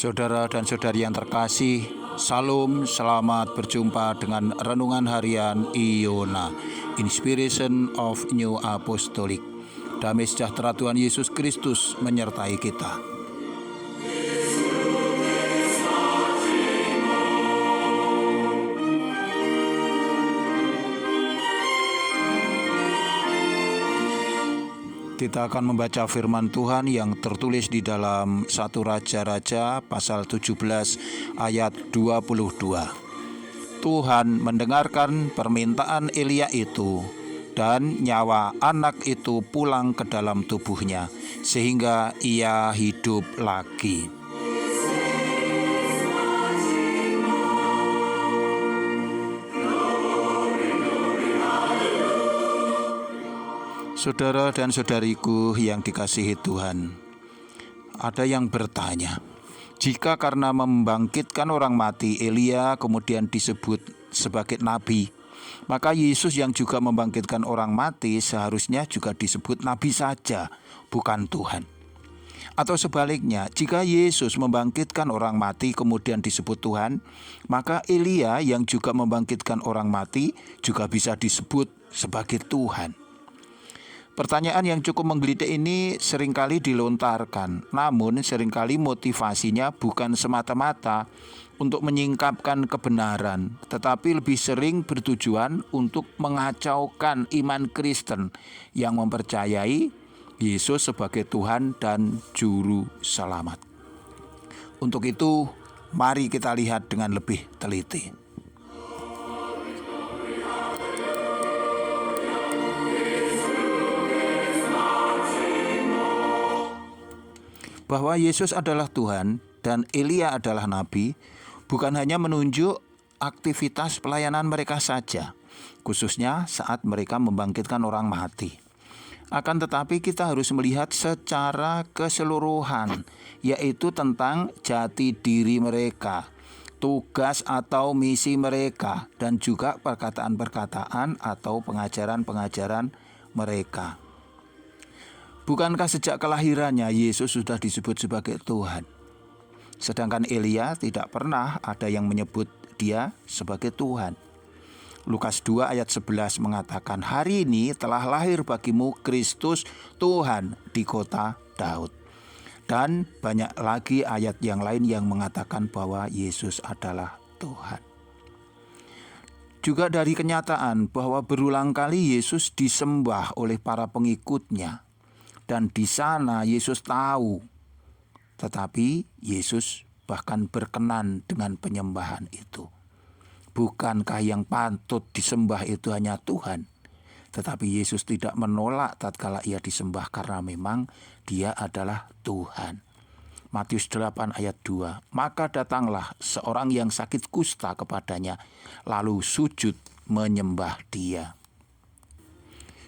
Saudara dan saudari yang terkasih, Salam, selamat berjumpa dengan Renungan Harian Iona, Inspiration of New Apostolic. Damai sejahtera Tuhan Yesus Kristus menyertai kita. Kita akan membaca firman Tuhan yang tertulis di dalam 1 Raja-Raja pasal 17 ayat 22. Tuhan mendengarkan permintaan Elia itu, dan nyawa anak itu pulang ke dalam tubuhnya, sehingga ia hidup lagi. Saudara dan saudariku yang dikasihi Tuhan, ada yang bertanya, jika karena membangkitkan orang mati Elia kemudian disebut sebagai nabi, maka Yesus yang juga membangkitkan orang mati seharusnya juga disebut nabi saja, bukan Tuhan. Atau sebaliknya, jika Yesus membangkitkan orang mati kemudian disebut Tuhan, maka Elia yang juga membangkitkan orang mati juga bisa disebut sebagai Tuhan. Pertanyaan yang cukup menggelitik ini seringkali dilontarkan, namun seringkali motivasinya bukan semata-mata untuk menyingkapkan kebenaran, tetapi lebih sering bertujuan untuk mengacaukan iman Kristen yang mempercayai Yesus sebagai Tuhan dan Juru Selamat. Untuk itu, mari kita lihat dengan lebih teliti. Bahwa Yesus adalah Tuhan dan Elia adalah nabi bukan hanya menunjuk aktivitas pelayanan mereka saja, khususnya saat mereka membangkitkan orang mati. Akan tetapi kita harus melihat secara keseluruhan, yaitu tentang jati diri mereka, tugas atau misi mereka, dan juga perkataan-perkataan atau pengajaran-pengajaran mereka. Bukankah sejak kelahirannya Yesus sudah disebut sebagai Tuhan? Sedangkan Elia tidak pernah ada yang menyebut dia sebagai Tuhan. Lukas 2 ayat 11 mengatakan, "Hari ini telah lahir bagimu Kristus Tuhan di kota Daud." Dan banyak lagi ayat yang lain yang mengatakan bahwa Yesus adalah Tuhan. Juga dari kenyataan bahwa berulang kali Yesus disembah oleh para pengikutnya. Dan di sana Yesus tahu, tetapi Yesus bahkan berkenan dengan penyembahan itu. Bukankah yang patut disembah itu hanya Tuhan? Tetapi Yesus tidak menolak tatkala ia disembah karena memang dia adalah Tuhan. Matius 8 ayat 2, "Maka datanglah seorang yang sakit kusta kepadanya, lalu sujud menyembah dia."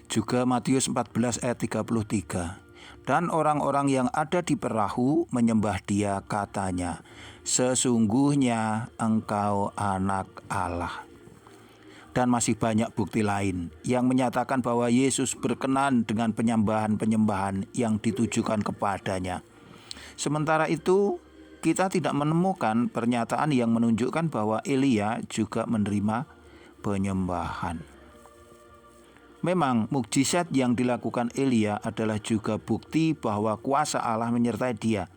Juga Matius 14 ayat 33, "Dan orang-orang yang ada di perahu menyembah dia, katanya, 'Sesungguhnya engkau anak Allah.'" Dan masih banyak bukti lain yang menyatakan bahwa Yesus berkenan dengan penyembahan-penyembahan yang ditujukan kepadanya. Sementara itu, kita tidak menemukan pernyataan yang menunjukkan bahwa Elia juga menerima penyembahan. Memang mukjizat yang dilakukan Elia adalah juga bukti bahwa kuasa Allah menyertai dia.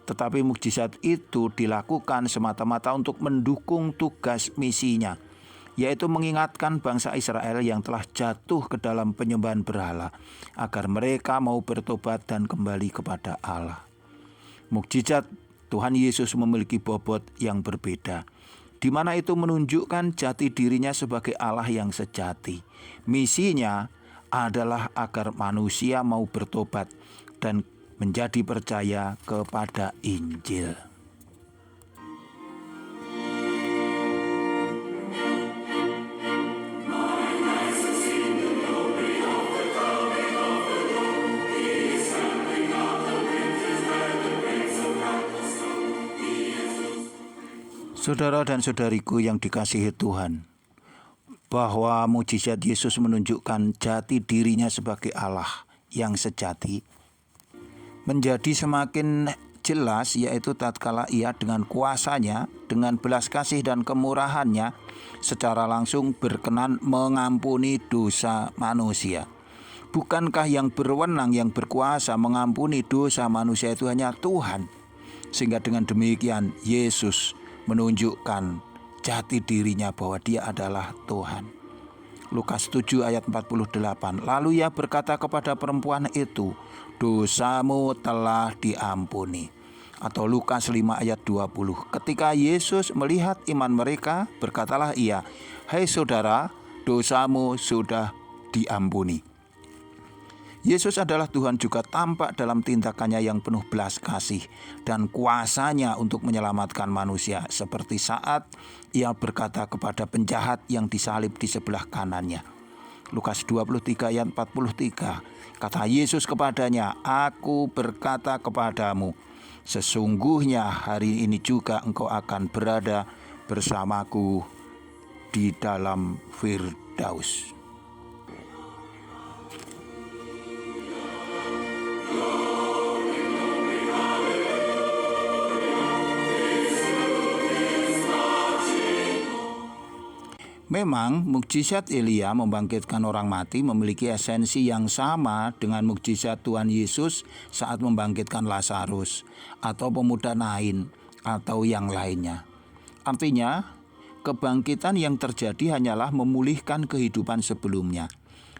Tetapi mukjizat itu dilakukan semata-mata untuk mendukung tugas misinya, yaitu mengingatkan bangsa Israel yang telah jatuh ke dalam penyembahan berhala, agar mereka mau bertobat dan kembali kepada Allah. Mukjizat Tuhan Yesus memiliki bobot yang berbeda, di mana itu menunjukkan jati dirinya sebagai Allah yang sejati. Misinya adalah agar manusia mau bertobat dan menjadi percaya kepada Injil. Saudara dan saudariku yang dikasihi Tuhan, bahwa mukjizat Yesus menunjukkan jati dirinya sebagai Allah yang sejati menjadi semakin jelas, yaitu tatkala Ia dengan kuasanya, dengan belas kasih dan kemurahannya secara langsung berkenan mengampuni dosa manusia. Bukankah yang berwenang, yang berkuasa mengampuni dosa manusia itu hanya Tuhan? Sehingga dengan demikian Yesus menunjukkan jati dirinya bahwa Dia adalah Tuhan. Lukas 7 ayat 48. Lalu Ia berkata kepada perempuan itu, dosamu telah diampuni. Atau Lukas 5 ayat 20. Ketika Yesus melihat iman mereka, berkatalah Ia, hai saudara, dosamu sudah diampuni. Yesus adalah Tuhan juga tampak dalam tindakannya yang penuh belas kasih dan kuasanya untuk menyelamatkan manusia, seperti saat Ia berkata kepada penjahat yang disalib di sebelah kanannya. Lukas 23 ayat 43. Kata Yesus kepadanya, aku berkata kepadamu, sesungguhnya hari ini juga engkau akan berada bersamaku di dalam Firdaus. Memang mukjizat Elia membangkitkan orang mati memiliki esensi yang sama dengan mukjizat Tuhan Yesus saat membangkitkan Lazarus atau pemuda Nain atau yang lainnya. Artinya, kebangkitan yang terjadi hanyalah memulihkan kehidupan sebelumnya,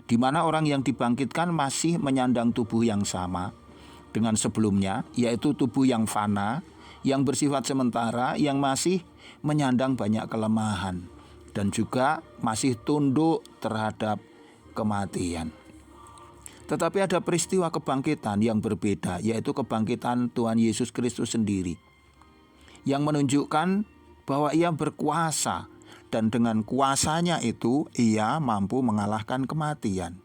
di mana orang yang dibangkitkan masih menyandang tubuh yang sama dengan sebelumnya, yaitu tubuh yang fana, yang bersifat sementara, yang masih menyandang banyak kelemahan, dan juga masih tunduk terhadap kematian. Tetapi ada peristiwa kebangkitan yang berbeda, yaitu kebangkitan Tuhan Yesus Kristus sendiri, yang menunjukkan bahwa Ia berkuasa, dan dengan kuasanya itu Ia mampu mengalahkan kematian.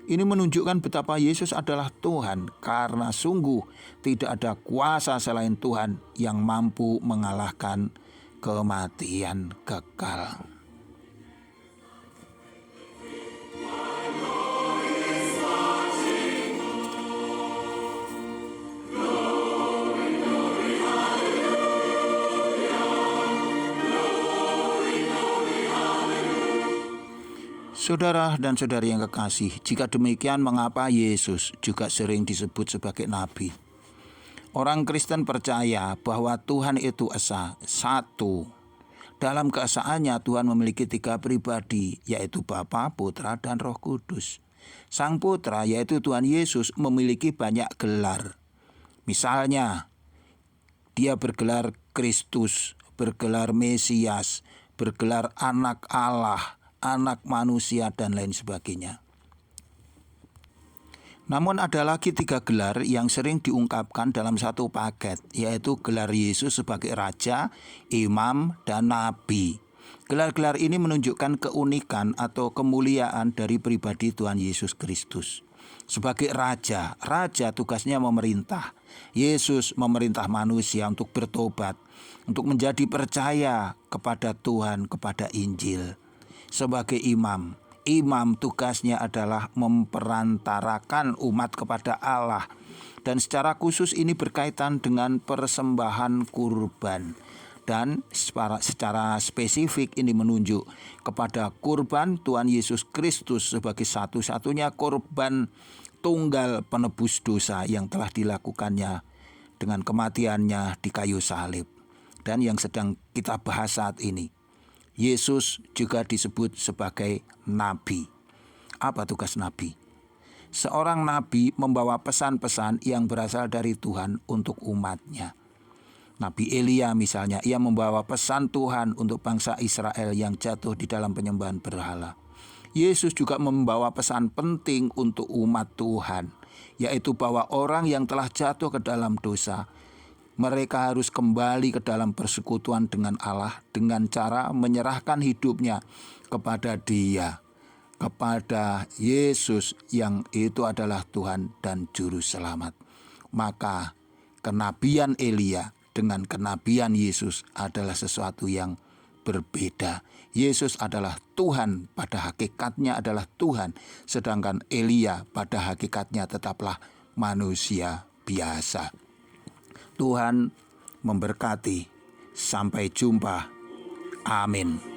Ini menunjukkan betapa Yesus adalah Tuhan, karena sungguh tidak ada kuasa selain Tuhan yang mampu mengalahkan kematian kekal. Saudara dan saudari yang kekasih, jika demikian mengapa Yesus juga sering disebut sebagai nabi? Orang Kristen percaya bahwa Tuhan itu esa, satu. Dalam keesaannya Tuhan memiliki 3 pribadi, yaitu Bapa, Putra, dan Roh Kudus. Sang Putra, yaitu Tuhan Yesus, memiliki banyak gelar. Misalnya, Dia bergelar Kristus, bergelar Mesias, bergelar Anak Allah, anak manusia, dan lain sebagainya. Namun ada lagi 3 gelar yang sering diungkapkan dalam satu paket, yaitu gelar Yesus sebagai Raja, Imam, dan Nabi. Gelar-gelar ini menunjukkan keunikan atau kemuliaan dari pribadi Tuhan Yesus Kristus. Sebagai Raja, Raja tugasnya memerintah. Yesus memerintah manusia untuk bertobat, untuk menjadi percaya kepada Tuhan, kepada Injil. Sebagai imam, imam tugasnya adalah memperantarakan umat kepada Allah, dan secara khusus ini berkaitan dengan persembahan kurban, dan secara spesifik ini menunjuk kepada kurban Tuhan Yesus Kristus sebagai satu-satunya kurban tunggal penebus dosa yang telah dilakukannya dengan kematiannya di kayu salib, dan yang sedang kita bahas saat ini. Yesus juga disebut sebagai nabi. Apa tugas nabi? Seorang nabi membawa pesan-pesan yang berasal dari Tuhan untuk umatnya. Nabi Elia misalnya, ia membawa pesan Tuhan untuk bangsa Israel yang jatuh di dalam penyembahan berhala. Yesus juga membawa pesan penting untuk umat Tuhan, yaitu bahwa orang yang telah jatuh ke dalam dosa, mereka harus kembali ke dalam persekutuan dengan Allah dengan cara menyerahkan hidupnya kepada Dia, kepada Yesus yang itu adalah Tuhan dan Juru Selamat. Maka kenabian Elia dengan kenabian Yesus adalah sesuatu yang berbeda. Yesus adalah Tuhan, pada hakikatnya adalah Tuhan, sedangkan Elia pada hakikatnya tetaplah manusia biasa. Tuhan memberkati. Sampai jumpa. Amin.